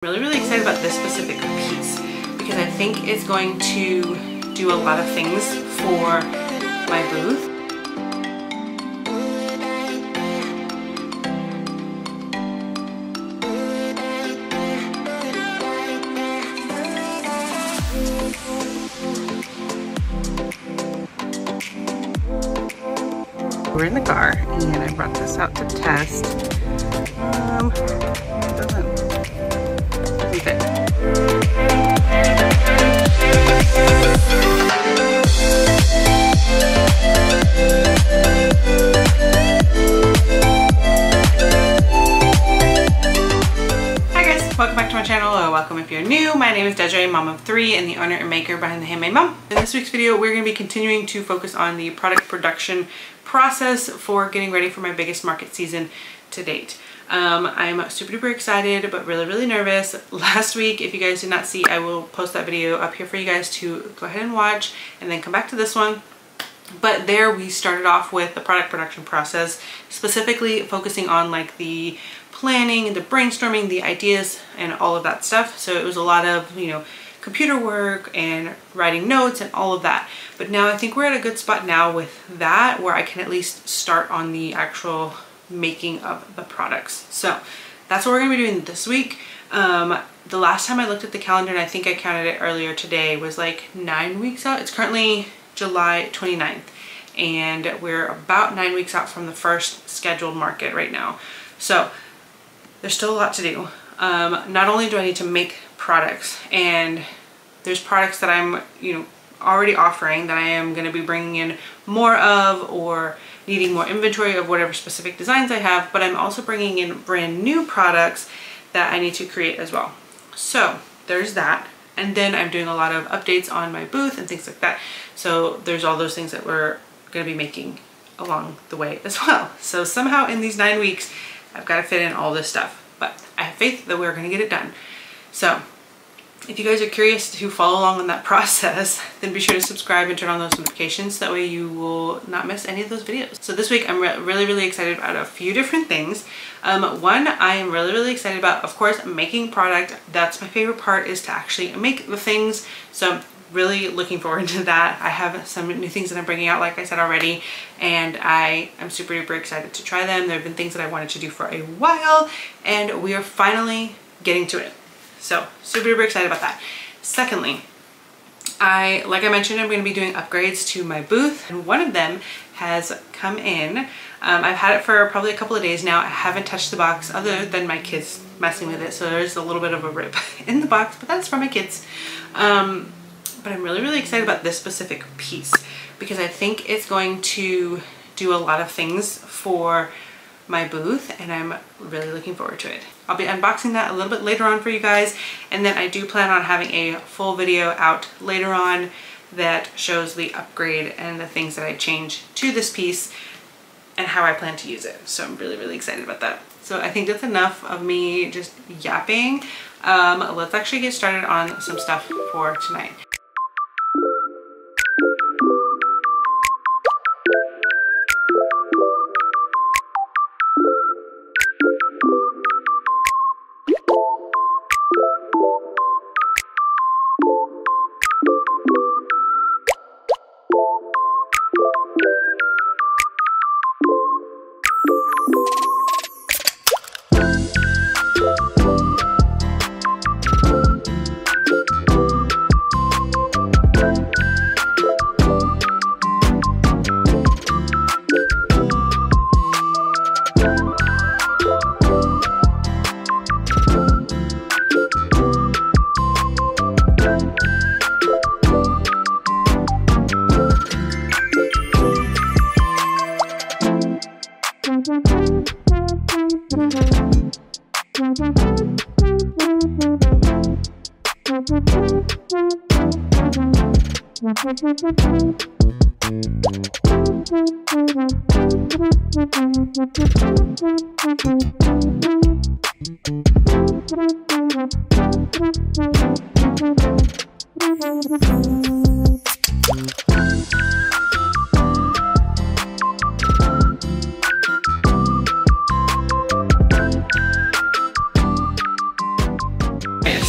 Really excited about this specific piece because I think it's going to do a lot of things for my booth. We're in the car and I brought this out to test. It doesn't fit. Hi guys, welcome back to my channel, or welcome if you're new. My name is Desiree, mom of 3 and the owner and maker behind the Handmade Mom. In this week's video, we're going to be continuing to focus on the product production process for getting ready for my biggest market season to date. I'm super duper excited but really nervous. Last week, if you guys did not see, I will post that video up here for you guys to go ahead and watch and then come back to this one. But there we started off with the product production process, specifically focusing on like the planning, the brainstorming, the ideas and all of that stuff. So it was a lot of, you know, computer work and writing notes and all of that. But now I think we're at a good spot now with that where I can at least start on the actual making of the products. So that's what we're gonna be doing this week. The last time I looked at the calendar, and I think I counted it earlier today, was like 9 weeks out. It's currently July 29th and we're about 9 weeks out from the first scheduled market right now. So there's still a lot to do. Not only do I need to make products, and there's products that I'm, you know, already offering that I am going to be bringing in more of, or needing more inventory of whatever specific designs I have, but I'm also bringing in brand new products that I need to create as well. So there's that. And then I'm doing a lot of updates on my booth and things like that. So there's all those things that we're going to be making along the way as well. So somehow in these 9 weeks, I've got to fit in all this stuff, but I have faith that we're going to get it done. So if you guys are curious to follow along on that process, then be sure to subscribe and turn on those notifications. That way you will not miss any of those videos. So this week I'm really excited about a few different things. One, I am really excited about, of course, making product. That's my favorite part, is to actually make the things. So I'm really looking forward to that. I have some new things that I'm bringing out, like I said already, and I am super duper excited to try them. There have been things that I wanted to do for a while, and we are finally getting to it. So super duper excited about that. Secondly, like I mentioned, I'm going to be doing upgrades to my booth, and one of them has come in. I've had it for probably a couple of days now. I haven't touched the box other than my kids messing with it, so there's a little bit of a rip in the box, but that's for my kids. But I'm really excited about this specific piece because I think it's going to do a lot of things for my booth, and I'm really looking forward to it. I'll be unboxing that a little bit later on for you guys, and then I do plan on having a full video out later on that shows the upgrade and the things that I change to this piece and how I plan to use it. So I'm really excited about that. So I think that's enough of me just yapping. Let's actually get started on some stuff for tonight.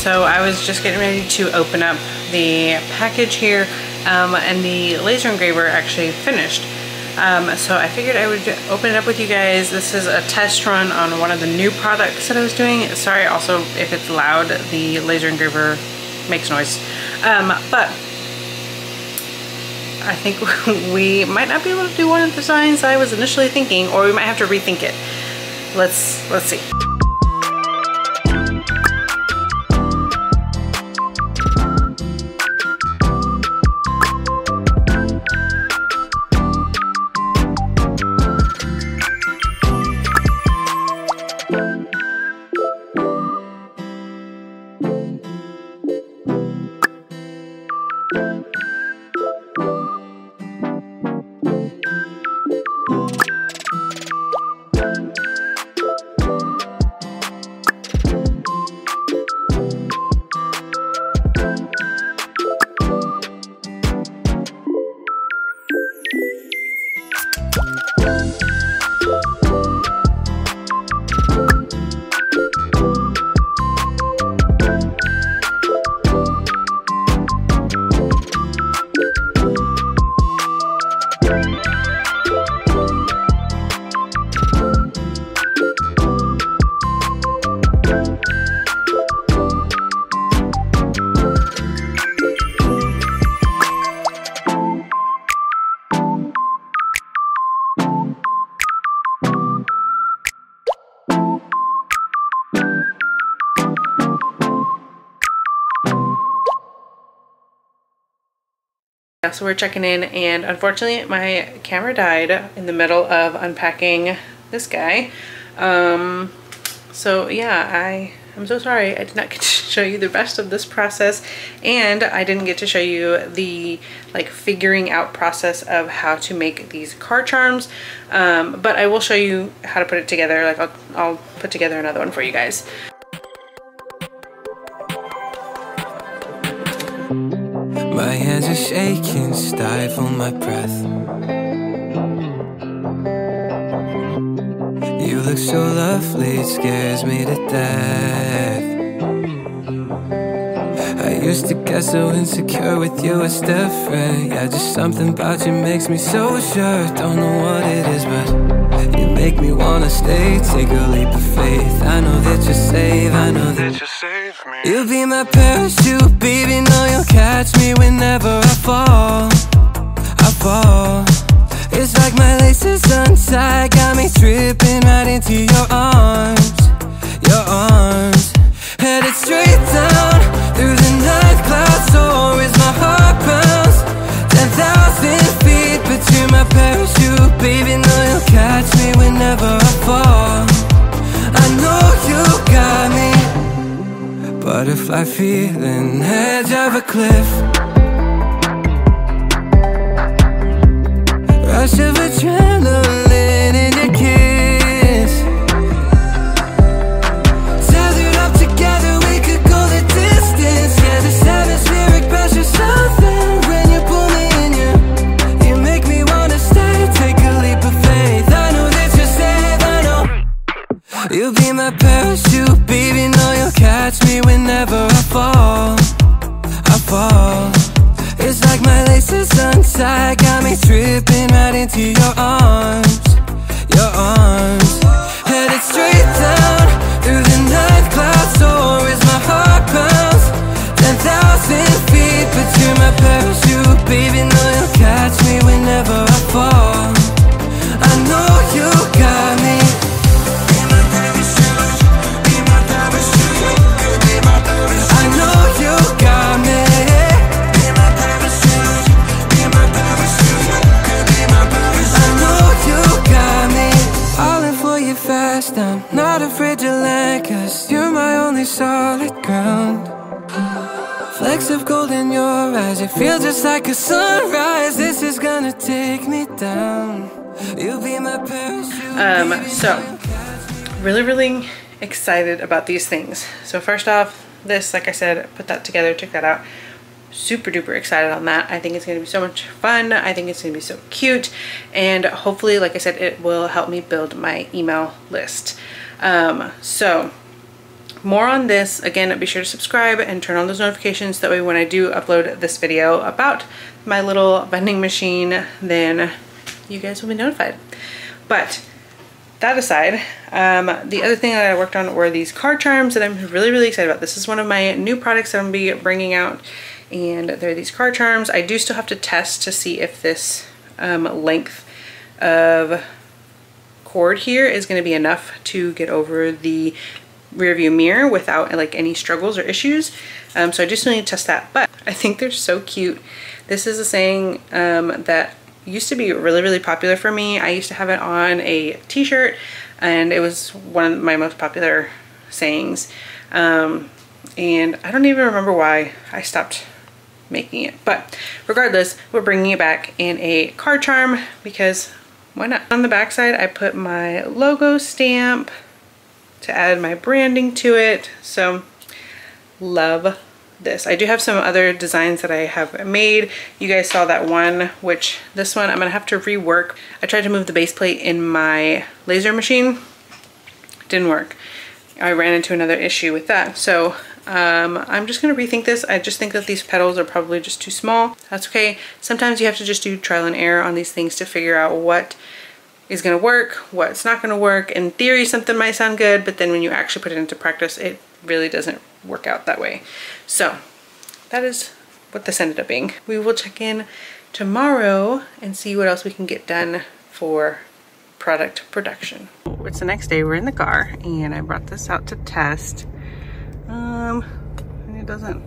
So I was just getting ready to open up the package here, and the laser engraver actually finished. So I figured I would open it up with you guys. This is a test run on one of the new products that I was doing. Sorry also if it's loud, the laser engraver makes noise. But I think we might not be able to do one of the designs I was initially thinking, or we might have to rethink it. Let's see. So we're checking in, and unfortunately my camera died in the middle of unpacking this guy. So yeah, I'm so sorry I did not get to show you the rest of this process, and I didn't get to show you the figuring out process of how to make these card charms. But I will show you how to put it together. I'll put together another one for you guys. My hands are shaking, stifle my breath. You look so lovely, it scares me to death. I used to get so insecure with you, it's different. Yeah, just something about you makes me so sure. Don't know what it is, but you make me wanna stay. Take a leap of faith, I know that you're safe, I know that you're safe. You'll be my parachute, baby, know you'll catch me whenever I fall. It's like my laces untied, got me tripping right into your arms. Headed straight down through the night clouds, so is my heart pounds 10,000 feet, but you're my parachute, baby, know you'll catch me whenever I fall. I know you got me. Butterfly feeling, edge of a cliff. Rush of adrenaline in your kiss. Tethered up together, we could go the distance. Yeah, this atmospheric pressure, something when you pull me in. You make me wanna stay, take a leap of faith. I know that you're safe, I know. You'll be my parachute, baby, know you'll catch me whenever I fall. It's like my laces untied, got me tripping right into your arms. Headed straight down through the night clouds, so is my heart pounds 10,000 feet, but you're my parachute, baby, know you'll catch me whenever I fall. I know you got me. Be my parachute, be my parachute, be my parachute. I know you got me. Be my parachute, be my parachute, be my parachute. I know you got me. Falling for you fast, I'm not afraid to land, 'cause you're my only solid ground. Flecks of gold in your eyes, it feels just like a sunrise. This is gonna take me down. You'll be my parachute. So really excited about these things. So first off, this, like I said, put that together, check that out. Super duper excited on that. I think it's gonna be so much fun. I think it's gonna be so cute, and hopefully, like I said, it will help me build my email list. So more on this. Again, be sure to subscribe and turn on those notifications. That way when I do upload this video about my little vending machine, then you guys will be notified. But that aside, the other thing that I worked on were these card charms that I'm really excited about. This is one of my new products that I'm going to be bringing out, and they're these card charms. I do still have to test to see if this length of cord here is going to be enough to get over the rear view mirror without like any struggles or issues. So I just need to test that, but I think they're so cute. This is a saying that used to be really popular for me. I used to have it on a t-shirt, and it was one of my most popular sayings. And I don't even remember why I stopped making it, but regardless, we're bringing it back in a card charm because why not? On the back side, I put my logo stamp to add my branding to it. So love this. I do have some other designs that I have made. You guys saw that one, which this one I'm gonna have to rework. I tried to move the base plate in my laser machine. Didn't work. I ran into another issue with that. So I'm just gonna rethink this. I just think that these petals are probably just too small. That's okay. Sometimes you have to just do trial and error on these things to figure out what is gonna work, what's not gonna work. In theory, something might sound good, but then when you actually put it into practice, it really doesn't work out that way. So that is what this ended up being. We will check in tomorrow and see what else we can get done for product production. It's the next day, we're in the car, and I brought this out to test. And it doesn't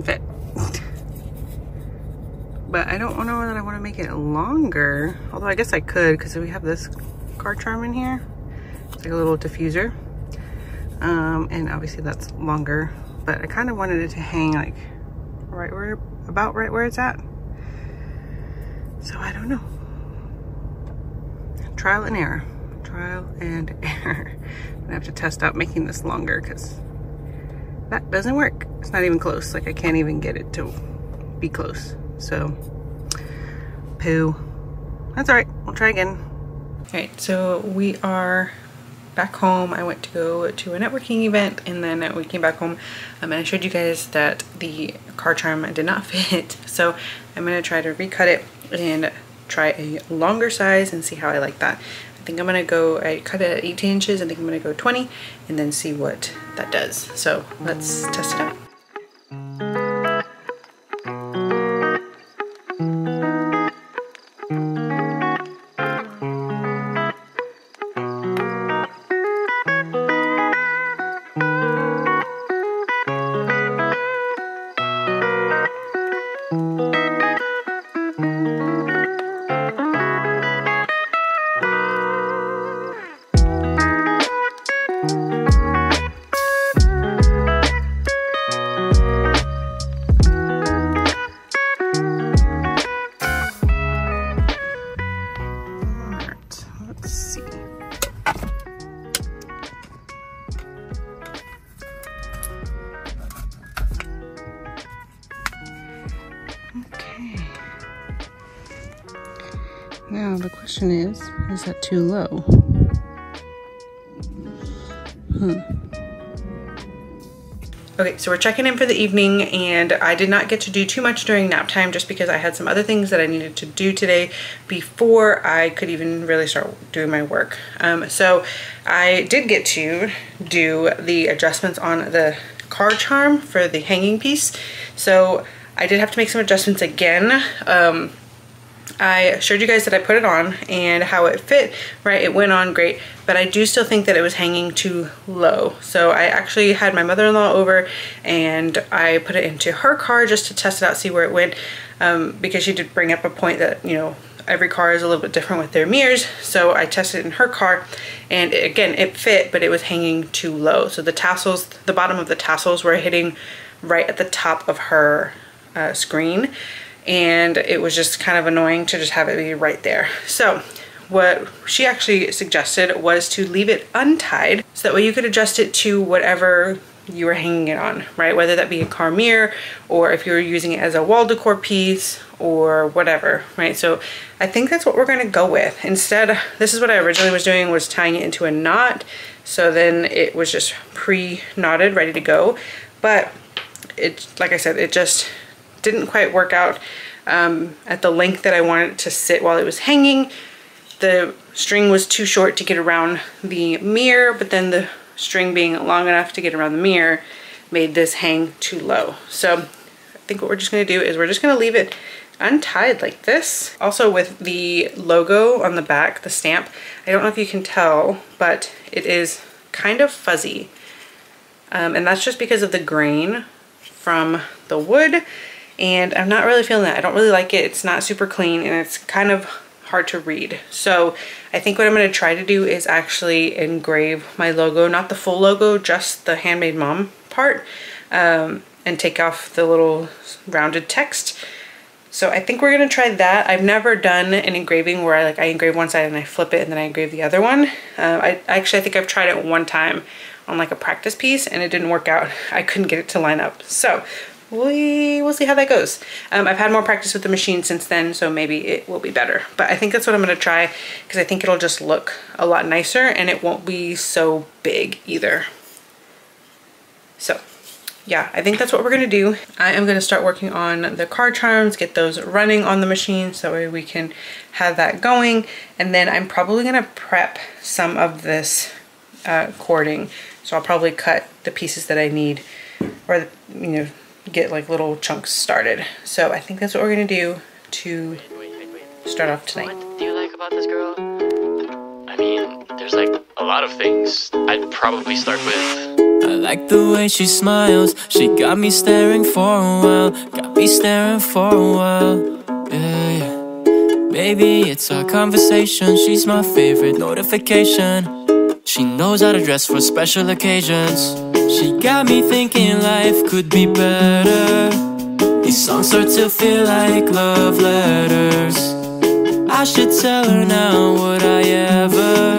fit. But I don't know that I want to make it longer, although I guess I could, because we have this card charm in here. It's like a little diffuser. And obviously that's longer, but I kind of wanted it to hang like about right where it's at. So I don't know. Trial and error. Trial and error. I'm gonna have to test out making this longer because that doesn't work. It's not even close. Like I can't even get it to be close. So, poo. That's all right. We'll try again. All right, so we are back home. I went to go to a networking event, and then we came back home, and I showed you guys that the card charm did not fit. So I'm gonna try to recut it and try a longer size and see how I like that. I think I'm gonna go, I cut it at 18 inches. I think I'm gonna go 20 and then see what that does. So let's test it out. Now the question is that too low? Okay, so we're checking in for the evening, and I did not get to do too much during nap time just because I had some other things that I needed to do today before I could even really start doing my work. So I did get to do the adjustments on the card charm for the hanging piece. So I did have to make some adjustments again. I showed you guys that I put it on and how it fit, right? It went on great, but I do still think that it was hanging too low. So I actually had my mother-in-law over and I put it into her car just to test it out, see where it went, because she did bring up a point that, you know, every car is a little bit different with their mirrors. So I tested it in her car, and again, it fit, but it was hanging too low. So the tassels, the bottom of the tassels were hitting right at the top of her screen. And it was just kind of annoying to just have it be right there. So what she actually suggested was to leave it untied, so that way you could adjust it to whatever you were hanging it on, right? Whether that be a car mirror, or if you were using it as a wall decor piece or whatever, right? So I think that's what we're gonna go with. Instead, this is what I originally was doing, was tying it into a knot So then it was just pre-knotted, ready to go. But it, like I said, it just didn't quite work out at the length that I wanted it to sit while it was hanging. The string was too short to get around the mirror, but then the string being long enough to get around the mirror made this hang too low. So I think what we're just gonna do is we're just gonna leave it untied like this. Also with the logo on the back, the stamp, I don't know if you can tell, but it is kind of fuzzy. And that's just because of the grain from the wood, and I'm not really feeling that. I don't really like it. It's not super clean and it's kind of hard to read. So I think what I'm going to try to do is actually engrave my logo, not the full logo, just the Handmade Mom part, and take off the little rounded text. So I think we're going to try that. I've never done an engraving where I engrave one side and I flip it and then I engrave the other one. I think I've tried it one time on like a practice piece and it didn't work out. I couldn't get it to line up. So we'll see how that goes. I've had more practice with the machine since then, so maybe it will be better. But I think that's what I'm going to try because I think it'll just look a lot nicer and it won't be so big either. So yeah, I think that's what we're going to do. I am going to start working on the card charms, get those running on the machine so that way we can have that going. And then I'm probably going to prep some of this cording. So I'll probably cut the pieces that I need, or get like little chunks started. So I think that's what we're gonna do to start off tonight. What do you like about this girl? I mean, there's like a lot of things. I'd probably start with, I like the way she smiles. She got me staring for a while. Got me staring for a while. Yeah. Maybe it's our conversation. She's my favorite notification. She knows how to dress for special occasions. She got me thinking life could be better. These songs start to feel like love letters. I should tell her now, would I ever?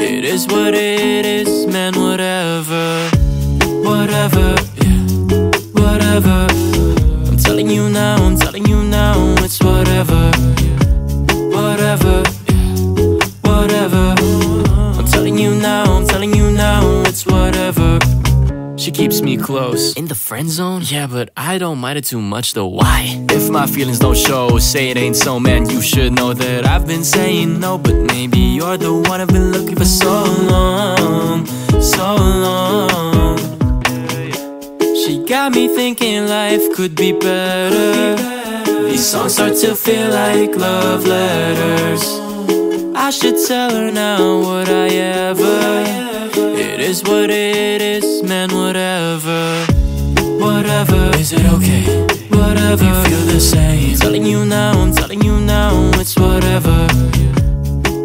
It is what it is, man, whatever. Whatever, yeah, whatever. I'm telling you now, it's whatever. Whatever, yeah, whatever. I'm telling you now, it's whatever. She keeps me close. In the friend zone? Yeah, but I don't mind it too much though. Why? If my feelings don't show, say it ain't so, man. You should know that I've been saying no, but maybe you're the one I've been looking for so long. So long. She got me thinking life could be better. These songs start to feel like love letters. I should tell her now, would I ever? It is what it is, man, whatever. Whatever, is it okay? Whatever, you feel the same. I'm telling you now, it's whatever.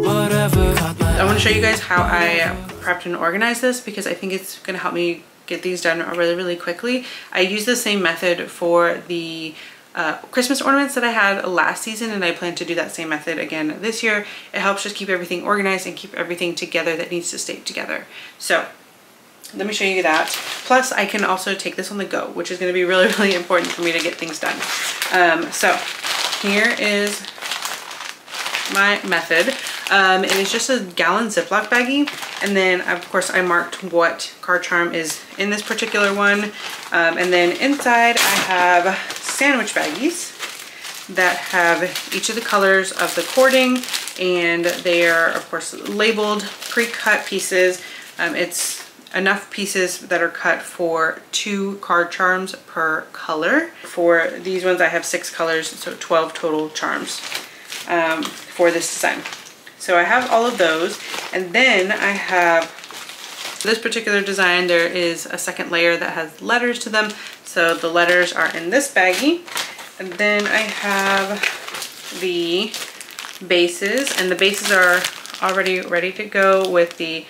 Whatever. I want to show you guys how I prepped and organized this because I think it's going to help me get these done really, really quickly. I use the same method for the Christmas ornaments that I had last season, and I plan to do that same method again this year. It helps just keep everything organized and keep everything together that needs to stay together. So let me show you that. Plus I can also take this on the go, which is going to be really, really important for me to get things done. So here is my method. It is just a gallon Ziploc baggie, and then of course I marked what card charm is in this particular one, and then inside I have sandwich baggies that have each of the colors of the cording, and they are of course labeled, pre-cut pieces. It's enough pieces that are cut for 2 card charms per color. For these ones I have 6 colors, so 12 total charms for this design. So I have all of those, and then I have this particular design. There is a second layer that has letters to them, so the letters are in this baggie. And then I have the bases, and the bases are already ready to go with the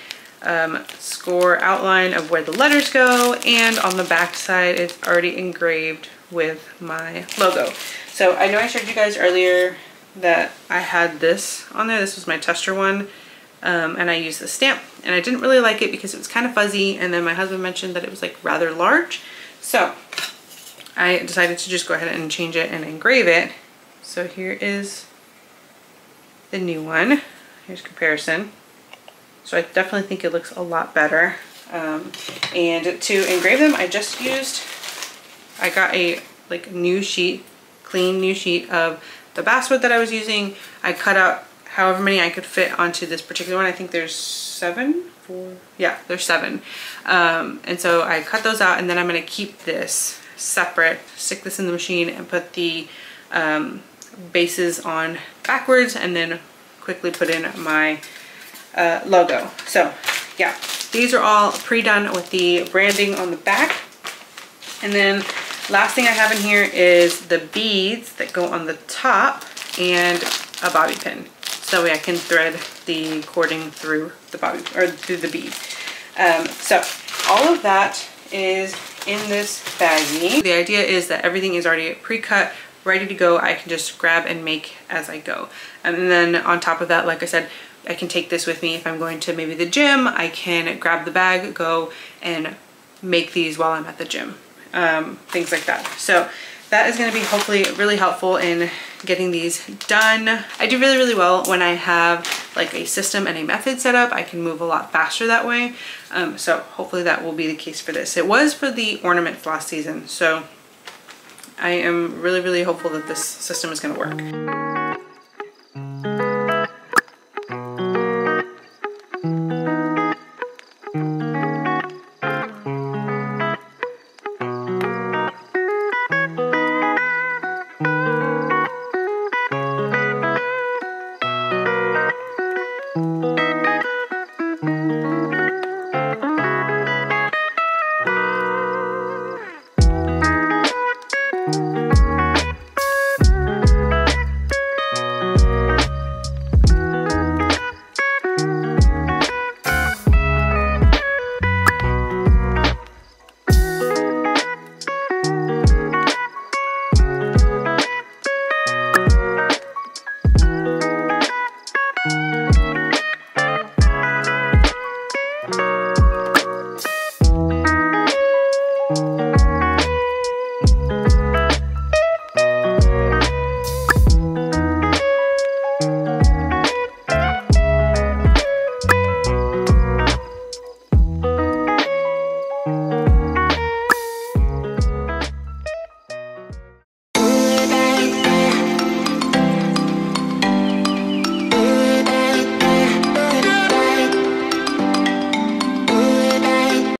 score outline of where the letters go, and on the back side it's already engraved with my logo. So I know I showed you guys earlier that I had this on there. This was my tester one, and I used the stamp, and I didn't really like it because it was kind of fuzzy, and then my husband mentioned that it was like rather large, so I decided to just go ahead and change it and engrave it. So here is the new one. Here's comparison. So I definitely think it looks a lot better. And to engrave them, I got a new sheet, clean new sheet of the basswood that I was using. I cut out however many I could fit onto this particular one. I think there's 7. Yeah, there's 7. And so I cut those out, and then I'm going to keep this separate, stick this in the machine, and put the bases on backwards, and then quickly put in my logo. So yeah, these are all pre-done with the branding on the back. And then last thing I have in here is the beads that go on the top and a bobby pin. So that way I can thread the cording through the bobby, or through the bead. So all of that is in this baggie. The idea is that everything is already pre-cut, ready to go. I can just grab and make as I go. And then on top of that, like I said, I can take this with me if I'm going to maybe the gym. I can grab the bag, go and make these while I'm at the gym. Things like that. So that is going to be hopefully really helpful in getting these done. I do really well when I have like a system and a method set up. I can move a lot faster that way. So hopefully that will be the case for this. It was for the ornaments last season, so I am really hopeful that this system is going to work.